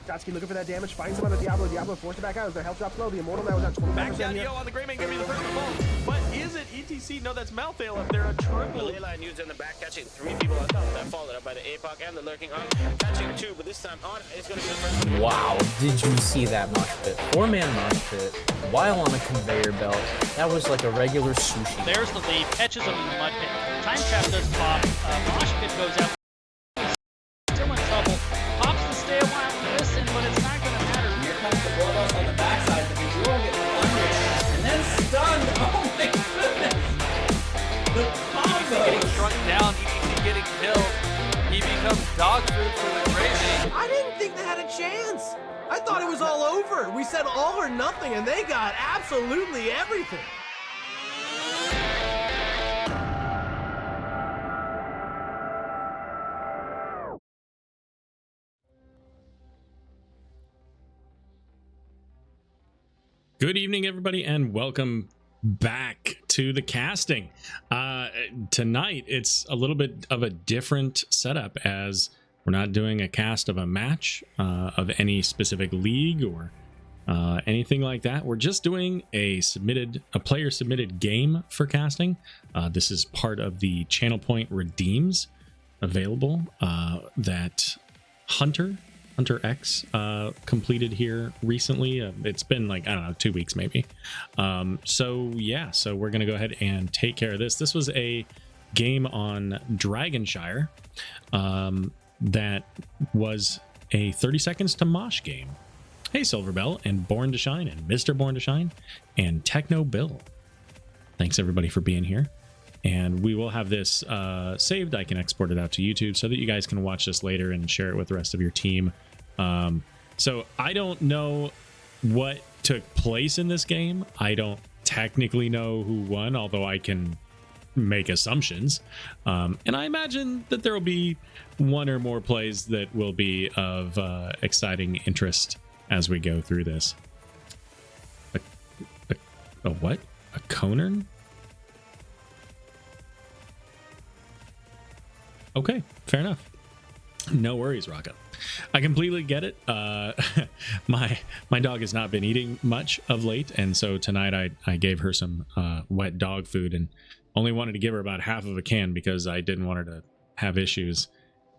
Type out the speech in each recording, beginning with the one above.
Gotsky looking for that damage, finds him on the Diablo. Diablo forced it back out as their health drops low. The Immortal now is at 25% Back down here. Yo on the Greymane, gonna be the first to fall. But is it ETC? No, that's Malthael up there. A triple. The Leyline used in the back, catching 3 people on top of that, followed up by the APOC and the lurking on. Catching 2, but this time on is going to be the first one. Wow, did you see that mosh pit? 4-man mosh pit while on a conveyor belt. That was like a regular sushi. There's the lead, catches him in the mud pit. Time trap does pop. Mosh pit goes out. Still in trouble. Pops to stay a while and listen, but it's not going to matter. Here comes the Boros on the backside, but the duo gets under and then stunned. Oh my goodness! The combo! Getting struck down, ETC getting killed. He becomes dog food for the Greymane. I didn't think they had a chance. I thought it was all over. We said all or nothing, and they got absolutely everything. Good evening, everybody, and welcome back to the casting. Tonight, it's a little bit of a different setup as we're not doing a cast of a match of any specific league or anything like that. We're just doing a player-submitted game for casting. This is part of the Channel Point Redeems available that Hunter X completed here recently. It's been like, I don't know, 2 weeks maybe. So we're gonna go ahead and take care of this. This was a game on Dragonshire that was a 30 seconds to Mosh game. Hey Silverbell and Born to Shine and Mr. Born to Shine and Techno Bill. Thanks everybody for being here. And we will have this saved. I can export it out to YouTube so that you guys can watch this later and share it with the rest of your team. So I don't know what took place in this game. I don't technically know who won, although I can make assumptions. And I imagine that there will be one or more plays that will be of exciting interest as we go through this. A what? A Conern? Okay, fair enough. No worries, Rocka. I completely get it. My dog has not been eating much of late, and so tonight I gave her some wet dog food and only wanted to give her about half of a can because I didn't want her to have issues,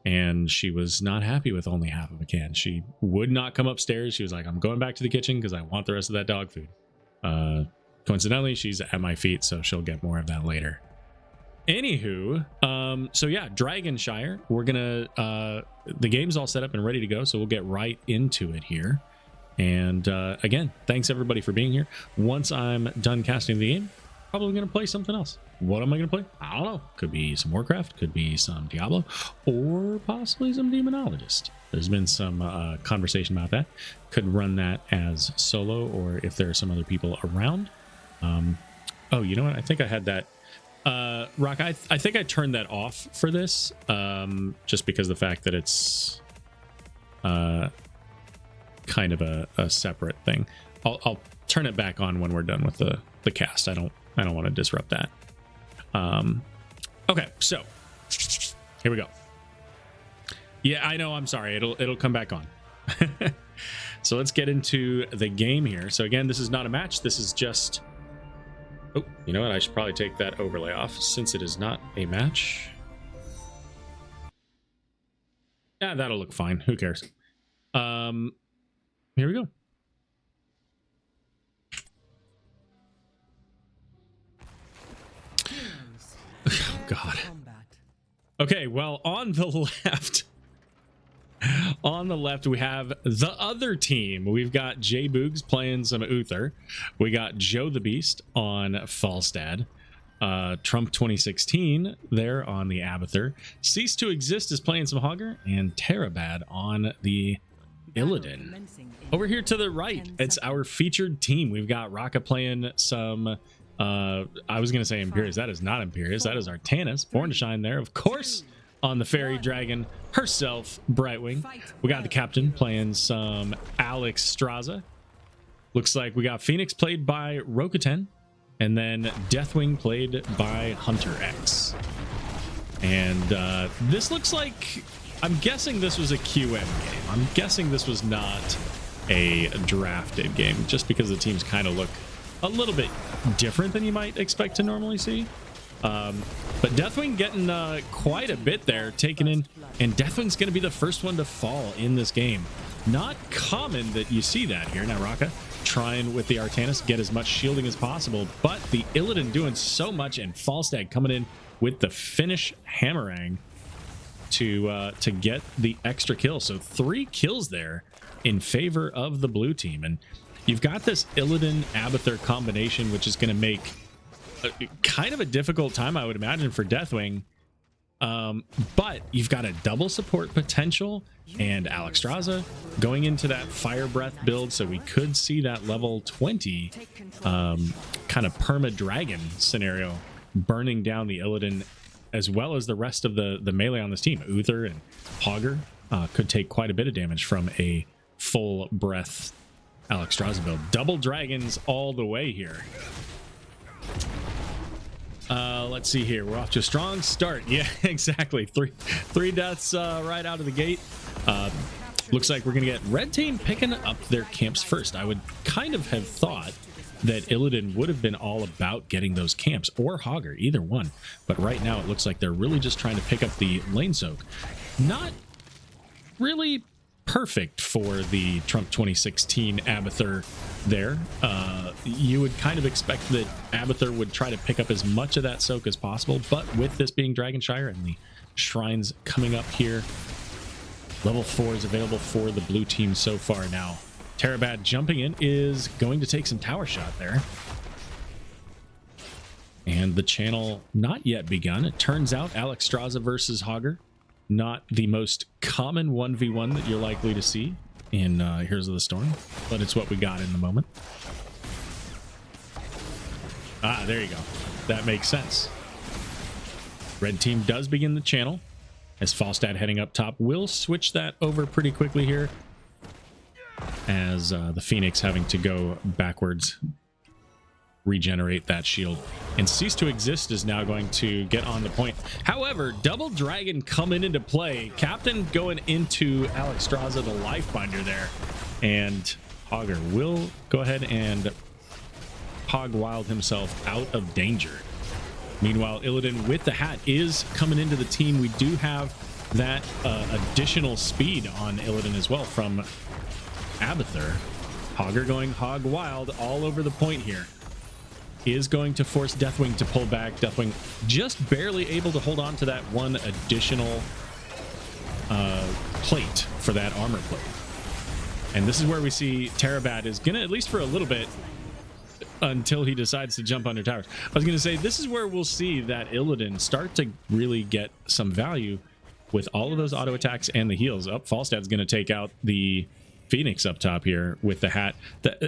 and she was not happy with only half of a can. She would not come upstairs. She was like, I'm going back to the kitchen because I want the rest of that dog food. Coincidentally, she's at my feet, so she'll get more of that later. Anywho, so yeah, Dragonshire, we're gonna the game's all set up and ready to go, so we'll get right into it here. And again, thanks everybody for being here. Once I'm done casting the game, probably gonna play something else. What am I gonna play? I don't know. Could be some Warcraft, could be some Diablo, or possibly some Demonologist. There's been some conversation about that. Could run that as solo, or if there are some other people around. Oh, you know what? I think I had that. Rock, I think I turned that off for this, just because of the fact that it's kind of a separate thing. I'll turn it back on when we're done with the cast. I don't want to disrupt that. Okay, so here we go. Yeah, I know. I'm sorry. It'll come back on. So let's get into the game here. So again, this is not a match. This is just. Oh, you know what? I should probably take that overlay off since it is not a match. Yeah, that'll look fine. Who cares? Here we go. Oh, God. Okay, well, on the left, we have the other team. We've got Jay Boogs playing some Uther. We got Joe the Beast on Falstad. Trump 2016 there on the Abathur. Cease to Exist is playing some Hogger. And Terabad on the Illidan. Over here to the right, it's our featured team. We've got Raka playing some... I was going to say Imperius. That is not Imperius. That is Artanis. Born to Shine there, of course. On the fairy dragon herself, Brightwing. We got the captain playing some Alex Straza. Looks like we got Phoenix played by Rokuten, and then Deathwing played by Hunter X. And this looks like I'm guessing this was a QM game. I'm guessing this was not a drafted game, just because the teams kind of look a little bit different than you might expect to normally see. But Deathwing getting quite a bit there taken in, and Deathwing's going to be the first one to fall in this game. Not common that you see that here. Now Raka trying with the Artanis get as much shielding as possible, but the Illidan doing so much, and Falstad coming in with the finish Hammerang to get the extra kill. So 3 kills there in favor of the blue team, and you've got this Illidan Abathur combination, which is going to make kind of a difficult time, I would imagine, for Deathwing. But you've got a double support potential, and Alexstrasza going into that Fire Breath build, so we could see that level 20 kind of perma dragon scenario burning down the Illidan, as well as the rest of the melee on this team. Uther and Hogger could take quite a bit of damage from a full breath Alexstrasza build. Double dragons all the way here. Let's see here. We're off to a strong start. Yeah, exactly. Three deaths right out of the gate. Looks like we're going to get red team picking up their camps first. I would kind of have thought that Illidan would have been all about getting those camps, or Hogger, either one. But right now it looks like they're really just trying to pick up the lane soak. Not really perfect for the Trump 2016 Abathur there. You would kind of expect that Abathur would try to pick up as much of that soak as possible, but with this being Dragonshire and the shrines coming up here, level 4 is available for the blue team so far now. Terabad jumping in is going to take some tower shot there. And the channel not yet begun. It turns out Alexstrasza versus Hogger, not the most common 1v1 that you're likely to see in Heroes of the Storm, but it's what we got in the moment. Ah, there you go. That makes sense. Red team does begin the channel, as Falstad heading up top will switch that over pretty quickly here, as the Phoenix having to go backwards, regenerate that shield, and Cease to Exist is now going to get on the point. However, Double Dragon coming into play, Captain going into Alexstrasza, the Lifebinder there, and Hogger will go ahead and Hog Wild himself out of danger. Meanwhile, Illidan with the hat is coming into the team. We do have that additional speed on Illidan as well from Abathur. Hogger going Hog Wild all over the point here. Is going to force Deathwing to pull back. Deathwing just barely able to hold on to that one additional plate for that armor plate. And this is where we see Terabad is gonna, at least for a little bit, until he decides to jump under towers. I was gonna say, this is where we'll see that Illidan start to really get some value with all of those auto attacks and the heals. Up, Falstad's gonna take out the Phoenix up top here with the hat.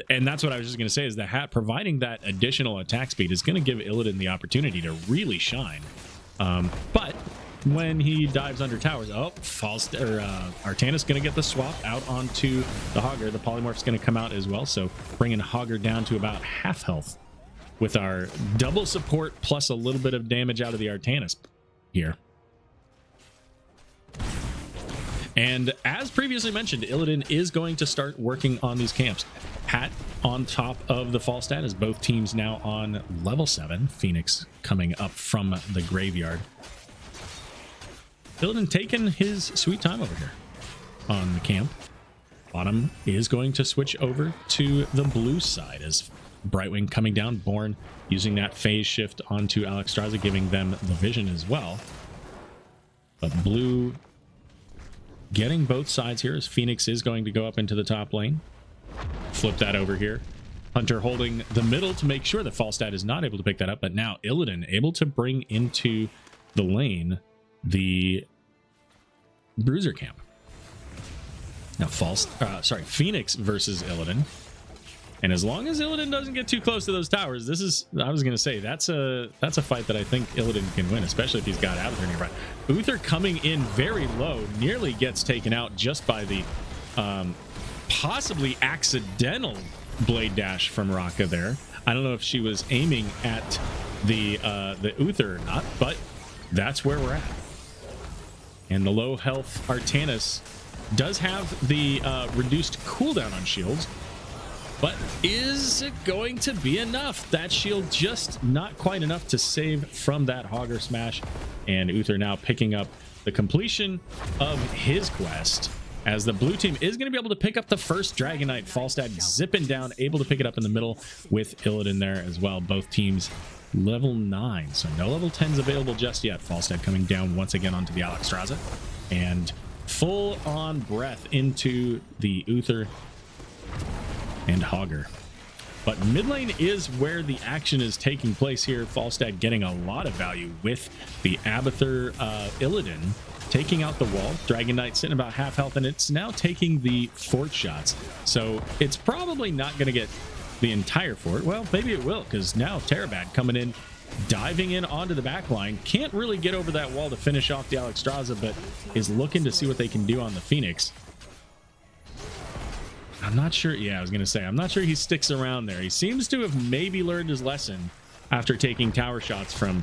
And that's what I was just going to say, is the hat providing that additional attack speed is going to give Illidan the opportunity to really shine. But when he dives under towers, Artanis going to get the swap out onto the Hogger. The Polymorph's going to come out as well, so bringing Hogger down to about half health with our double support plus a little bit of damage out of the Artanis here. And as previously mentioned, Illidan is going to start working on these camps. Hat on top of the Falstad, as both teams now on level 7. Phoenix coming up from the graveyard. Illidan taking his sweet time over here on the camp. Bottom is going to switch over to the blue side, as Brightwing coming down, Born using that phase shift onto Alexstrasza, giving them the vision as well. But blue getting both sides here, as Phoenix is going to go up into the top lane. Flip that over here. Hunter holding the middle to make sure that Falstad is not able to pick that up, but now Illidan able to bring into the lane the Bruiser camp. Now Phoenix versus Illidan. And as long as Illidan doesn't get too close to those towers, this is, I was going to say, that's a fight that I think Illidan can win, especially if he's got Abathur nearby. Uther coming in very low, nearly gets taken out just by the possibly accidental blade dash from Raka there. I don't know if she was aiming at the Uther or not, but that's where we're at. And the low health Artanis does have the reduced cooldown on shields, but is it going to be enough? That shield just not quite enough to save from that Hogger smash. And Uther now picking up the completion of his quest, as the blue team is going to be able to pick up the first Dragon Knight. Falstad zipping down, able to pick it up in the middle with Illidan there as well. Both teams level 9, so no level 10s available just yet. Falstad coming down once again onto the Alexstrasza, and full on breath into the Uther and Hogger. But mid lane is where the action is taking place here. Falstad getting a lot of value with the Abathur Illidan taking out the wall. Dragon Knight sitting about half health, and it's now taking the fort shots. So it's probably not going to get the entire fort. Well, maybe it will, because now Terabad coming in, diving in onto the back line. Can't really get over that wall to finish off the Alexstrasza, but is looking to see what they can do on the Phoenix. I'm not sure. Yeah, I was going to say, I'm not sure he sticks around there. He seems to have maybe learned his lesson after taking tower shots from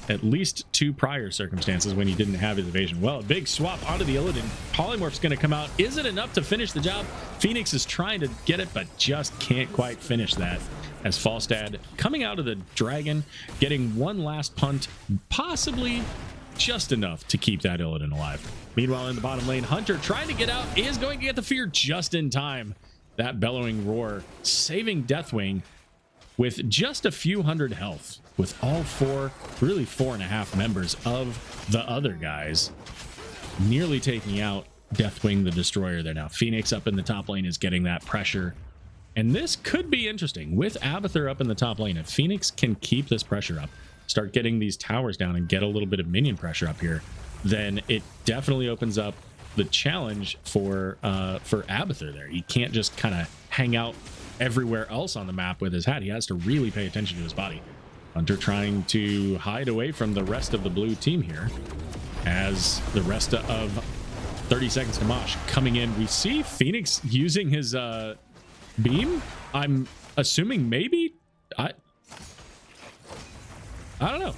at least 2 prior circumstances when he didn't have his evasion. Well, a big swap onto the Illidan. Polymorph's going to come out. Is it enough to finish the job? Phoenix is trying to get it, but just can't quite finish that, as Falstad coming out of the dragon, getting one last punt, possibly just enough to keep that Illidan alive. Meanwhile, in the bottom lane, Hunter trying to get out, is going to get the fear just in time. That bellowing roar saving Deathwing with just a few hundred health, with all 4, really 4.5 members of the other guys nearly taking out Deathwing the Destroyer there. Now Phoenix up in the top lane is getting that pressure, and this could be interesting with Abathur up in the top lane. If Phoenix can keep this pressure up, start getting these towers down, and get a little bit of minion pressure up here, then it definitely opens up the challenge for Abathur there. He can't just kind of hang out everywhere else on the map with his hat. He has to really pay attention to his body. Hunter trying to hide away from the rest of the blue team here, as the rest of 30 seconds to Mosh coming in. We see Phoenix using his beam. I'm assuming maybe, I don't know.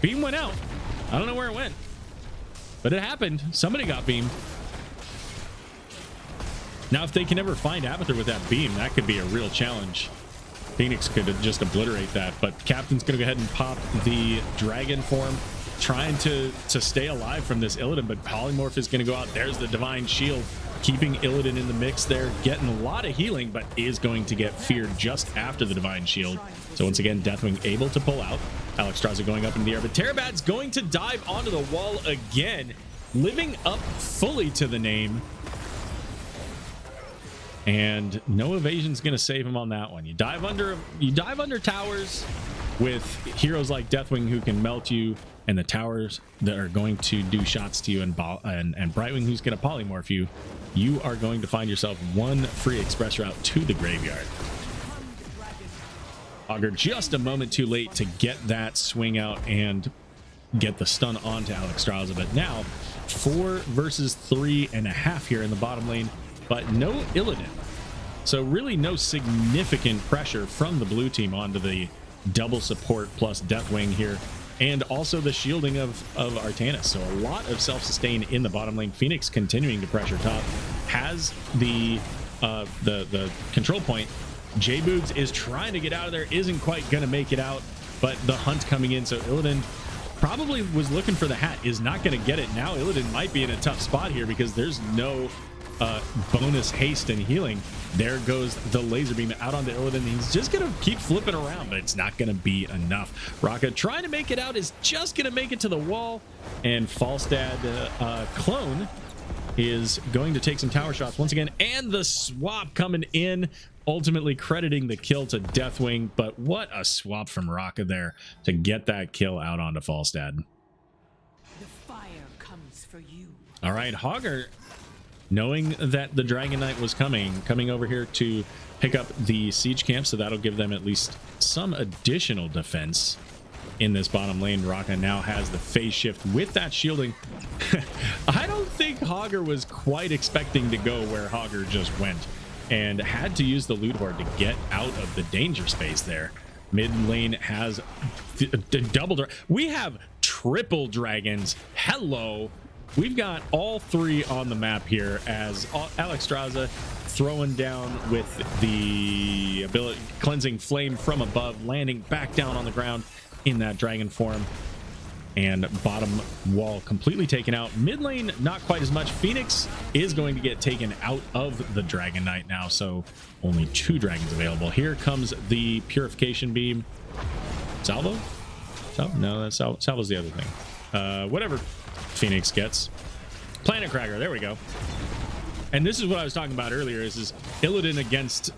Beam went out. I don't know where it went, but it happened. Somebody got beamed. Now, if they can ever find Abathur with that beam, that could be a real challenge. Phoenix could just obliterate that, but Captain's going to go ahead and pop the dragon form, trying to stay alive from this Illidan, but Polymorph is going to go out. There's the Divine Shield, keeping Illidan in the mix there, getting a lot of healing, but is going to get feared just after the Divine Shield. So once again, Deathwing able to pull out. Alexstrasza going up in the air, but Terabad's going to dive onto the wall again, living up fully to the name. And no evasion's going to save him on that one. You dive under towers with heroes like Deathwing who can melt you, and the towers that are going to do shots to you, and Brightwing who's going to polymorph you. You are going to find yourself one free express route to the graveyard. Hogger just a moment too late to get that swing out and get the stun onto Alexstrasza, but now 4 versus 3.5 here in the bottom lane, but no Illidan. So really no significant pressure from the blue team onto the double support plus Deathwing here, and also the shielding of Artanis. So a lot of self-sustain in the bottom lane. Phoenix continuing to pressure top, has the control point. J-Boogs is trying to get out of there, isn't quite gonna make it out, but the hunt coming in. So Illidan probably was looking for the hat, is not gonna get it. Now Illidan might be in a tough spot here, because there's no bonus haste and healing. There goes the laser beam out onto Illidan. He's just gonna keep flipping around, but it's not gonna be enough. Raka trying to make it out, is just gonna make it to the wall, and Falstad clone is going to take some tower shots once again, and the swap coming in, ultimately crediting the kill to Deathwing. But what a swap from Raka there to get that kill out onto Falstad. The fire comes for you. All right, Hogger, knowing that the Dragon Knight was coming over here to pick up the siege camp, so that'll give them at least some additional defense in this bottom lane. Raka now has the phase shift with that shielding. I don't think Hogger was quite expecting to go where Hogger just went, and had to use the loot horde to get out of the danger space there. Mid lane has the double. We have triple dragons. Hello. we've got all three on the map here as Alexstrasza throwing down with the ability cleansing flame from above, landing back down on the ground in that dragon form, and bottom wall completely taken out. Mid lane not quite as much. Phoenix is going to get taken out of the Dragon Knight now, so only 2 dragons available. Here comes the purification beam. Salvo? No, that's Salvo's the other thing. Whatever Phoenix gets. Planet Cracker, there we go. And this is what I was talking about earlier, is Illidan against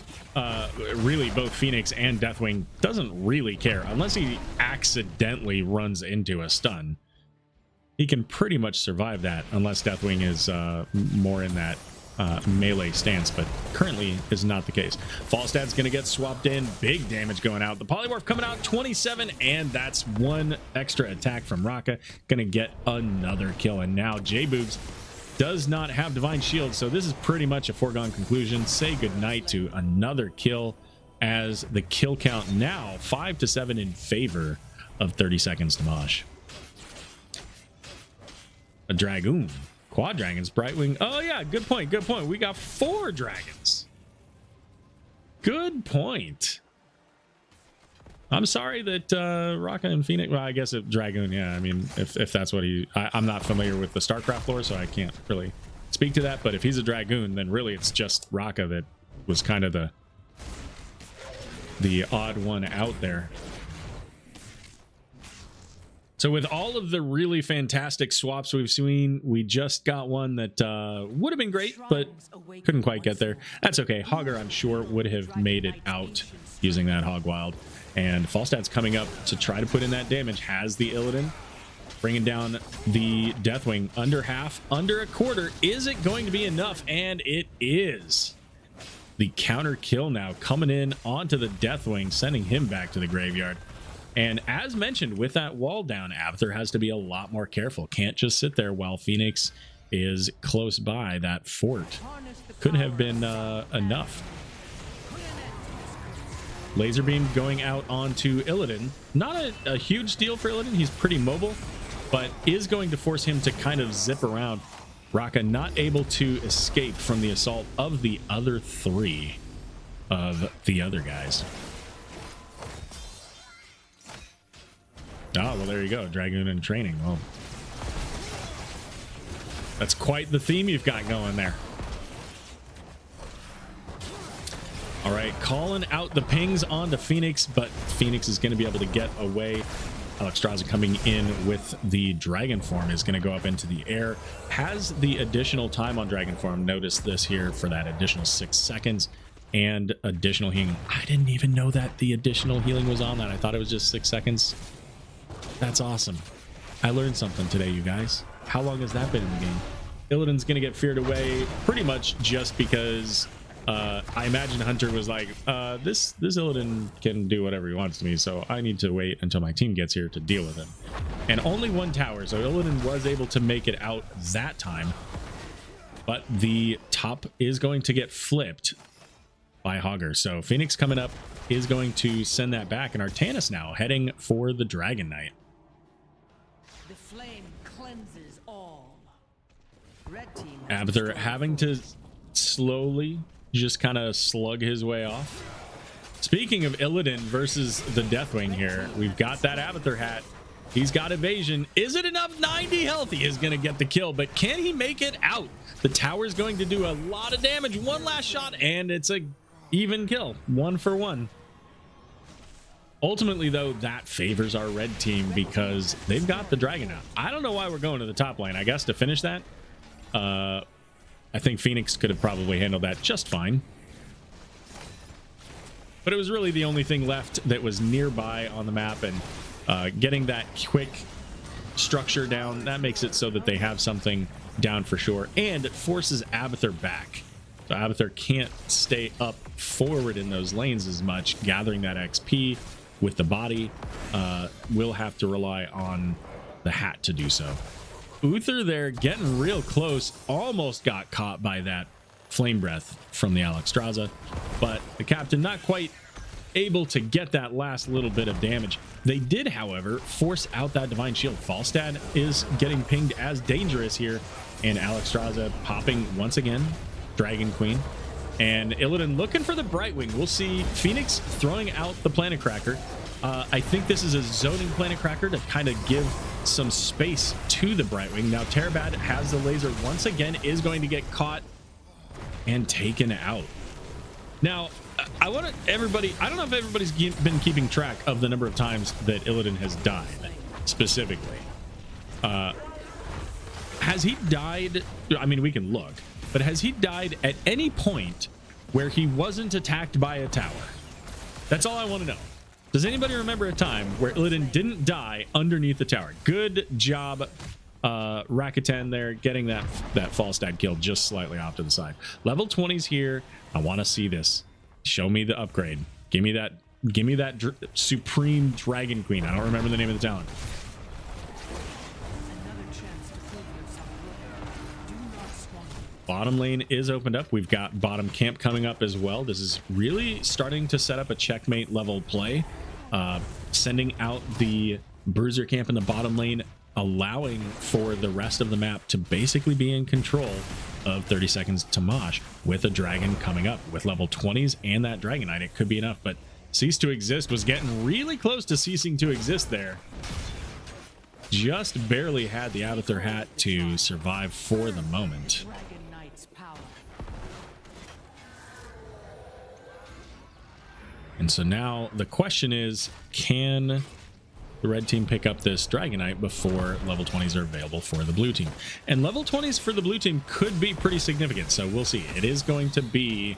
really both Phoenix and Deathwing doesn't really care. Unless he accidentally runs into a stun, he can pretty much survive that, unless Deathwing is more in that melee stance, but currently is not the case. Falstad's going to get swapped in. Big damage going out. The Polymorph coming out 27, and that's 1 extra attack from Raka. Going to get another kill, and now J-Boobs does not have Divine Shield, so this is pretty much a foregone conclusion. Say goodnight to another kill, as the kill count now 5-7 in favor of 30 seconds to Mosh. A Dragoon. Quad Dragons, Brightwing. Oh yeah, good point, good point. We got 4 dragons. Good point. I'm sorry that Raka and Phoenix, well, I guess if Dragoon, yeah, I mean, if that's what I'm not familiar with the StarCraft lore, so I can't really speak to that, but if he's a Dragoon, then really it's just Raka that was kind of the odd one out there. So with all of the really fantastic swaps we've seen, we just got one that would have been great, but couldn't quite get there. That's okay. Hogger, I'm sure, would have made it out using that Hog Wild. And Falstad's coming up to try to put in that damage. Has the Illidan, bringing down the Deathwing. Under half, under a quarter. Is it going to be enough? And it is. The counter kill now coming in onto the Deathwing, sending him back to the graveyard. And as mentioned, with that wall down, Abathur has to be a lot more careful. Can't just sit there while Phoenix is close by. That fort could have been enough. Laser beam going out onto Illidan. Not a huge deal for Illidan. He's pretty mobile, but is going to force him to kind of zip around. Raka not able to escape from the assault of the other 3 of the other guys. Oh, well, there you go. Dragoon in training. Well, that's quite the theme you've got going there. All right, calling out the pings onto Phoenix, but Phoenix is going to be able to get away. Alexstrasza coming in with the Dragon Form is going to go up into the air. Has the additional time on Dragon Form. Notice this here for that additional 6 seconds and additional healing. I didn't even know that the additional healing was on that. I thought it was just 6 seconds. That's awesome. I learned something today, you guys. How long has that been in the game? Illidan's going to get feared away pretty much just because I imagine Hunter was like, this Illidan can do whatever he wants to me, so I need to wait until my team gets here to deal with him. And only 1 tower, so Illidan was able to make it out that time. But the top is going to get flipped by Hogger. So Phoenix coming up is going to send that back, and Artanis now heading for the Dragon Knight. The flame cleanses all. Red team Abathur having to slowly just kind of slug his way off. Speaking of Illidan versus the Deathwing here, we've got that Abathur hat. He's got evasion. Is it enough? 90 health. He is going to get the kill, but can he make it out? The tower's going to do a lot of damage. One last shot, and it's a even kill. 1 for 1. Ultimately, though, that favors our red team because they've got the dragon out. I don't know why we're going to the top lane. I guess to finish that, I think Phoenix could have probably handled that just fine. But it was really the only thing left that was nearby on the map, and getting that quick structure down, that makes it so that they have something down for sure, and it forces Abathur back. So Abathur can't stay up forward in those lanes as much, gathering that XP with the body. Will have to rely on the hat to do so. Uther there getting real close, almost got caught by that flame breath from the Alexstrasza, but the captain not quite able to get that last little bit of damage. They did, however, force out that Divine Shield. Falstad is getting pinged as dangerous here, and Alexstrasza popping once again. Dragon Queen. And Illidan looking for the Brightwing. We'll see Phoenix throwing out the Planet Cracker. I think this is a zoning Planet Cracker to kind of give some space to the Brightwing. Now Terabad has the laser once again, is going to get caught and taken out. Now, I want everybody, I don't know if everybody's been keeping track of the number of times that Illidan has died specifically. Has he died? I mean, we can look, but has he died at any point where he wasn't attacked by a tower? That's all I want to know. Does anybody remember a time where Illidan didn't die underneath the tower? Good job, Rakuten there, getting that Falstad kill just slightly off to the side. Level 20s here. I want to see this. Show me the upgrade. Give me that Supreme Dragon Queen. I don't remember the name of the talent. Bottom lane is opened up. We've got bottom camp coming up as well. This is really starting to set up a checkmate level play. Sending out the bruiser camp in the bottom lane, allowing for the rest of the map to basically be in control of 30 seconds to Mosh with a dragon coming up. With level 20s and that Dragonite, it could be enough, but Cease to Exist was getting really close to ceasing to exist there. Just barely had the Abathur hat to survive for the moment. And so now the question is, can the red team pick up this Dragonite before level 20s are available for the blue team? And level 20s for the blue team could be pretty significant, so we'll see. It is going to be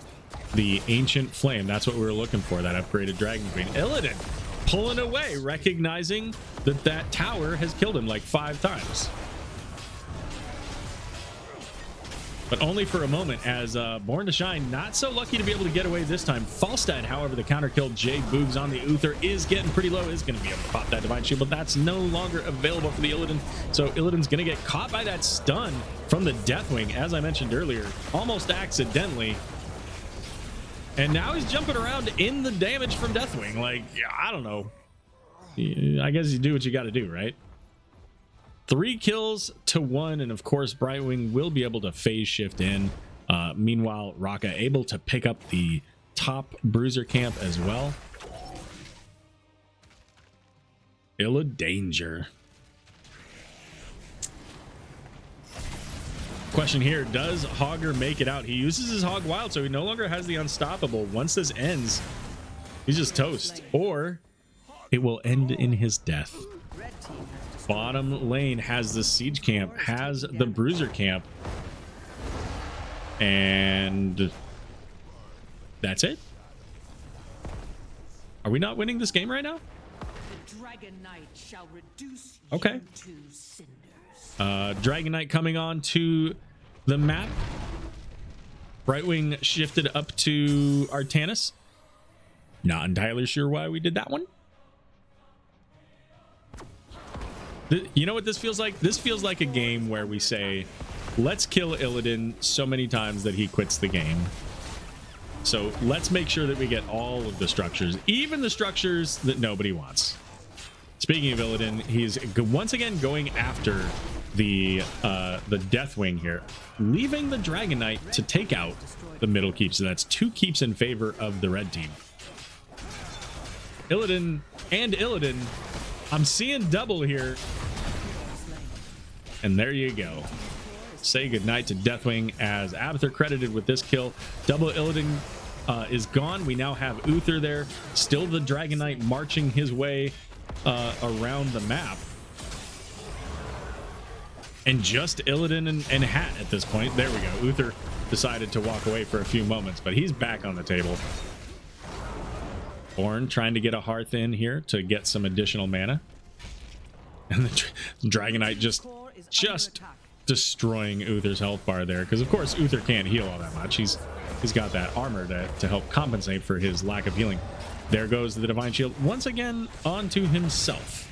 the Ancient Flame. That's what we were looking for, that upgraded Dragon Queen. Illidan pulling away, recognizing that that tower has killed him like 5 times. But only for a moment, as Born to Shine not so lucky to be able to get away this time. Falstad, however, the counter kill. J Boogs on the Uther is getting pretty low, is going to be able to pop that Divine Shield, but that's no longer available for the Illidan. So Illidan's going to get caught by that stun from the Deathwing, as I mentioned earlier, almost accidentally. And now he's jumping around in the damage from Deathwing. Like, I don't know. I guess you do what you got to do, right? 3 kills to 1, and of course Brightwing will be able to phase shift in. Meanwhile, Raka able to pick up the top bruiser camp as well. Illa danger. Question here, does Hogger make it out? He uses his Hog Wild, so he no longer has the Unstoppable. Once this ends, he's just toast, or it will end in his death. Bottom lane has the siege camp, has the bruiser camp, and that's it. Are we not winning this game right now? The Dragonite shall reduce okay. You to cinders. Dragonite coming on to the map. Brightwing shifted up to Artanis. Not entirely sure why we did that one. You know what this feels like? This feels like a game where we say, let's kill Illidan so many times that he quits the game. So let's make sure that we get all of the structures, even the structures that nobody wants. Speaking of Illidan, he's once again going after the Deathwing here, leaving the Dragonite to take out the middle keep. So that's 2 keeps in favor of the red team. Illidan and Illidan. I'm seeing double here. And there you go. Say goodnight to Deathwing, as Abathur credited with this kill. Double Illidan is gone. We now have Uther there. Still the Dragonite marching his way around the map. And just Illidan and Hat at this point. There we go. Uther decided to walk away for a few moments, but he's back on the table. Ornn trying to get a Hearth in here to get some additional mana. And the Dragonite just destroying Uther's health bar there, because of course Uther can't heal all that much. He's got that armor to help compensate for his lack of healing. There goes the Divine Shield once again onto himself.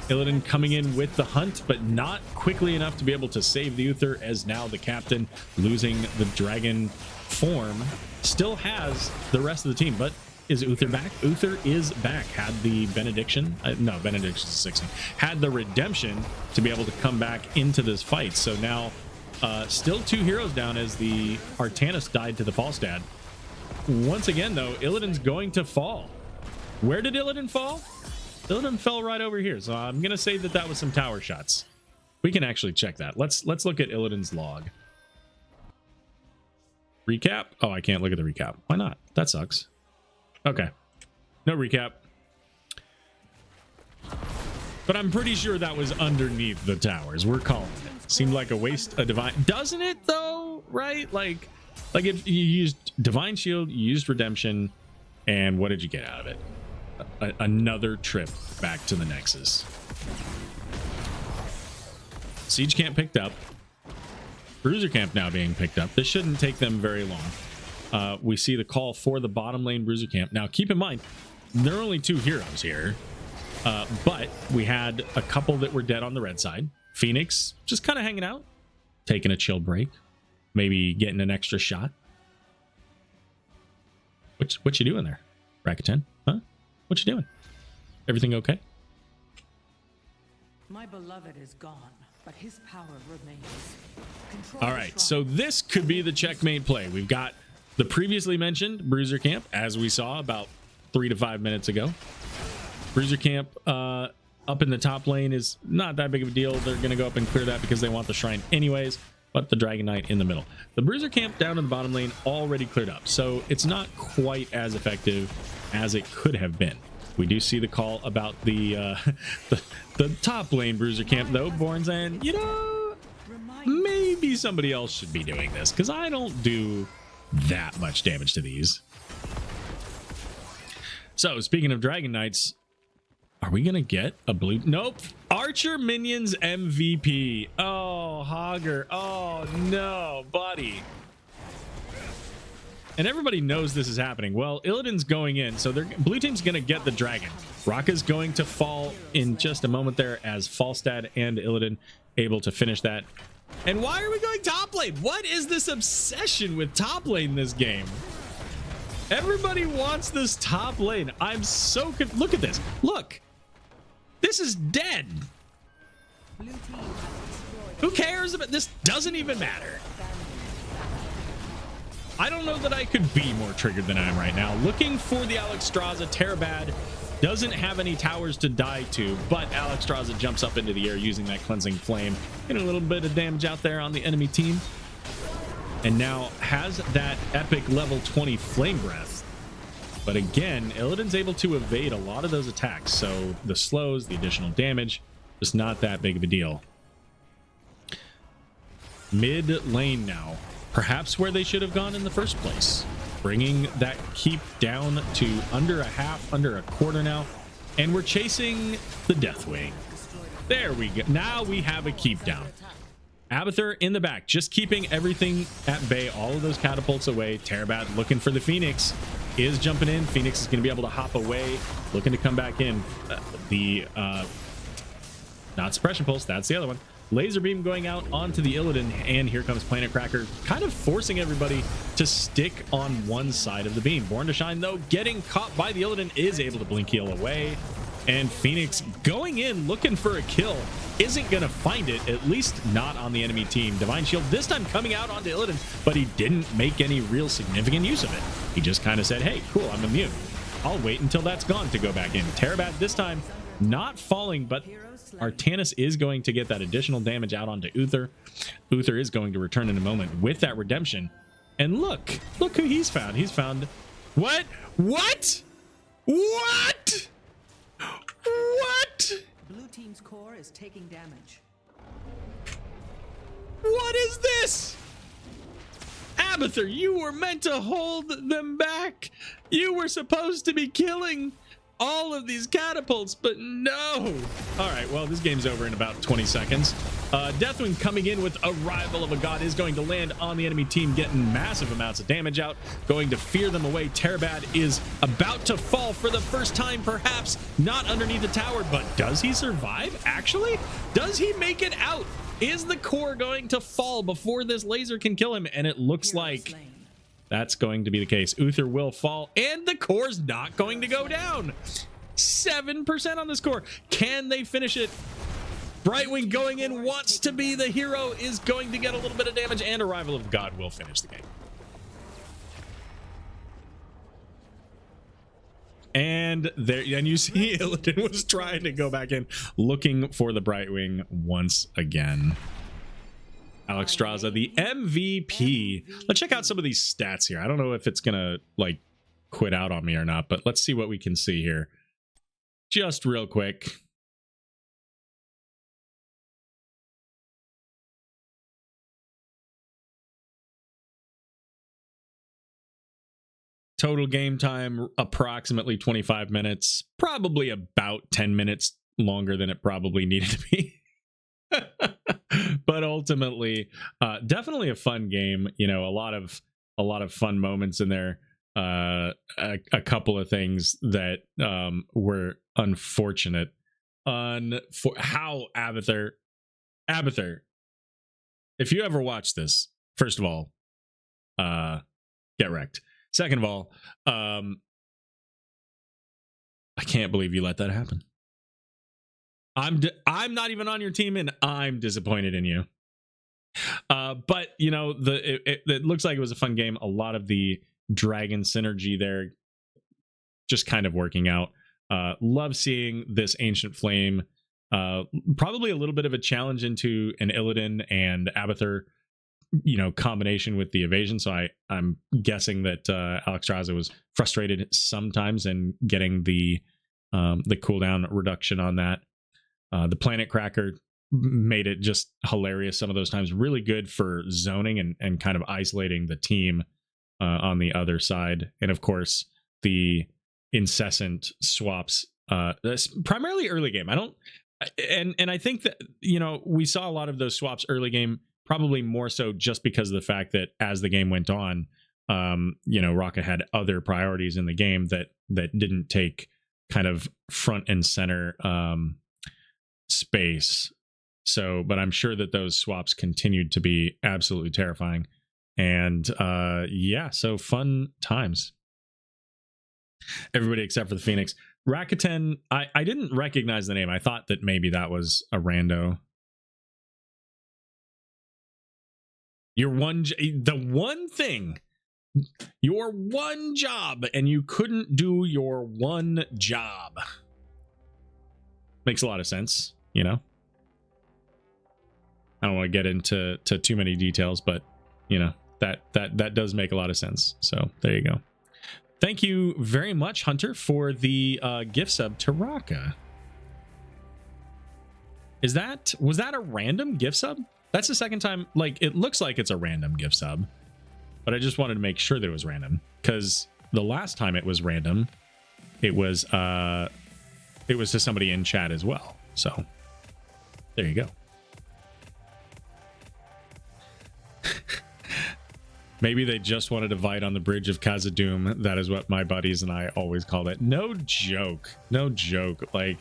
Illidan coming in with the hunt, but not quickly enough to be able to save the Uther, as now the captain, losing the dragon form, still has the rest of the team, but Is Uther back? Uther is back. Had the benediction. No, benediction's 16. Had the redemption to be able to come back into this fight. So now still 2 heroes down as the Artanis died to the Falstad. Once again, though, Illidan's going to fall. Where did Illidan fall? Illidan fell right over here. So I'm going to say that that was some tower shots. We can actually check that. Let's look at Illidan's log. Recap? Oh, I can't look at the recap. Why not? That sucks. Okay. No recap. But I'm pretty sure that was underneath the towers. We're calling it. Seemed like a waste of divine. Doesn't it though? Right? Like if you used divine shield, you used redemption, and what did you get out of it? Another trip back to the Nexus. Siege camp picked up. Bruiser camp now being picked up. This shouldn't take them very long. We see the call for the bottom lane bruiser camp. Now keep in mind, there are only 2 heroes here. But we had a couple that were dead on the red side. Phoenix just kind of hanging out, taking a chill break, maybe getting an extra shot. What you doing there, Rakuten? Huh? What you doing? Everything okay? My beloved is gone, but his power remains. Control All right, so this could be the checkmate play. We've got the previously mentioned bruiser camp, as we saw about 3 to 5 minutes ago. Bruiser camp up in the top lane is not that big of a deal. They're going to go up and clear that because they want the shrine anyways, but the Dragon Knight in the middle. The Bruiser camp down in the bottom lane already cleared up, so it's not quite as effective as it could have been. We do see the call about the top lane Bruiser camp, though. Born's and, you know, maybe somebody else should be doing this because I don't do that much damage to these. So, speaking of Dragon Knights, are we going to get a blue? Nope. Archer Minions MVP. Oh, Hogger. Oh, no, buddy. And everybody knows this is happening. Well, Illidan's going in, so blue team's going to get the dragon. Raka's going to fall in just a moment there as Falstad and Illidan able to finish that. And why are we going top lane? What is this obsession with top lane this game? Everybody wants this top lane. I'm so look at this. Look. This is dead. Who cares about this? Doesn't even matter. I don't know that I could be more triggered than I am right now. Looking for the Alexstrasza. Terabad doesn't have any towers to die to, but Alexstrasza jumps up into the air using that cleansing flame. Getting a little bit of damage out there on the enemy team. And now has that epic level 20 flame breath. But again, Illidan's able to evade a lot of those attacks. So the slows, the additional damage, just not that big of a deal. Mid lane now. Perhaps where they should have gone in the first place. Bringing that keep down to under a half, under a quarter now. And we're chasing the Deathwing. There we go. Now we have a keep down. Abathur in the back, just keeping everything at bay. All of those catapults away. Terabad looking for the Phoenix. Is jumping in. Phoenix is going to be able to hop away. Looking to come back in. Not suppression pulse. That's the other one. Laser beam going out onto the Illidan, and here comes Planet Cracker, kind of forcing everybody to stick on one side of the beam. Born to Shine, though, getting caught by the Illidan, is able to blink heal away. And Phoenix going in, looking for a kill, isn't going to find it, at least not on the enemy team. Divine Shield this time coming out onto Illidan, but he didn't make any real significant use of it. He just kind of said, hey, cool, I'm immune. I'll wait until that's gone to go back in. Terabad this time not falling, but Artanis is going to get that additional damage out onto Uther. Uther is going to return in a moment with that redemption. And look who he's found. He's found... What? What? What? What? Blue team's core is taking damage. What is this? Abathur, you were meant to hold them back. You were supposed to be killing all of these catapults, but no. All right, well, this game's over in about 20 seconds. Deathwing coming in with Arrival of a God is going to land on the enemy team, getting massive amounts of damage out, going to fear them away. Terabad is about to fall for the first time, perhaps not underneath the tower, but does he survive? Actually, does he make it out? Is the core going to fall before this laser can kill him? And it looks like that's going to be the case. Uther will fall, and the core's not going to go down. 7% on this core. Can they finish it? Brightwing going in, wants to be the hero, is going to get a little bit of damage, and Arrival of God will finish the game. And there, and you see Illidan was trying to go back in, looking for the Brightwing once again. Alexstrasza, the MVP. Let's check out some of these stats here. I don't know if it's gonna like quit out on me or not, but let's see what we can see here. Just real quick. Total game time, approximately 25 minutes. Probably about 10 minutes longer than it probably needed to be. But ultimately, definitely a fun game. You know, a lot of fun moments in there. A couple of things that were unfortunate. How Abathur, if you ever watch this, first of all, get wrecked. Second of all, I can't believe you let that happen. I'm not even on your team, and I'm disappointed in you. But you know, it looks like it was a fun game. A lot of the dragon synergy there, just kind of working out. Love seeing this Ancient Flame. Probably a little bit of a challenge into an Illidan and Abathur, you know, combination with the evasion. So I'm guessing that Alexstrasza was frustrated sometimes and getting the cooldown reduction on that. The Planet Cracker made it just hilarious some of those times. Really good for zoning and kind of isolating the team on the other side. And of course, the incessant swaps, primarily early game. I think that, you know, we saw a lot of those swaps early game, probably more so just because of the fact that as the game went on, you know, Rocket had other priorities in the game that didn't take kind of front and center space. So, but I'm sure that those swaps continued to be absolutely terrifying. And yeah, so fun times. Everybody except for the Phoenix. Rakuten, I didn't recognize the name. I thought that maybe that was a rando. Your one job, and you couldn't do your one job. Makes a lot of sense, you know. I don't want to get into too many details, but you know, that does make a lot of sense. So there you go. Thank you very much, Hunter, for the gift sub to Raka. Was that a random gift sub? That's the second time. Like, it looks like it's a random gift sub, but I just wanted to make sure that it was random, because the last time it was random, it was to somebody in chat as well. So there you go. Maybe they just wanted to fight on the bridge of Khazad-dûm. That is what my buddies and I always called it. No joke. No joke. Like,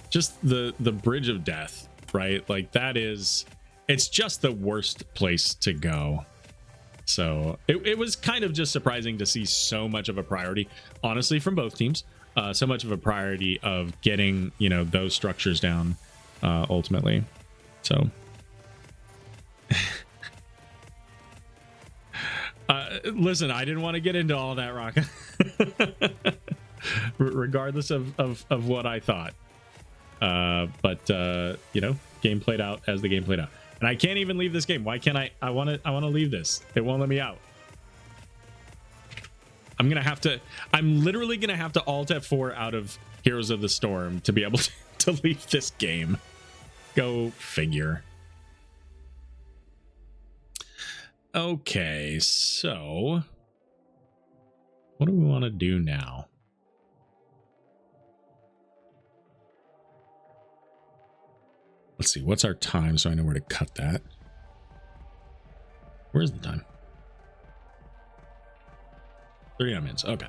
just the bridge of death, right? Like, that is... It's just the worst place to go. So it was kind of just surprising to see so much of a priority, honestly, from both teams. So much of a priority of getting, you know, those structures down ultimately. So... listen, I didn't want to get into all that, Raka. Regardless of what I thought. But you know, game played out as the game played out. And I can't even leave this game. Why can't I? I want to leave this. It won't let me out. I'm literally gonna have to Alt F4 out of Heroes of the Storm to be able to leave this game. Go figure. Okay, so what do we want to do now? Let's see, what's our time so I know where to cut that? Where's the time? 39 minutes. Okay.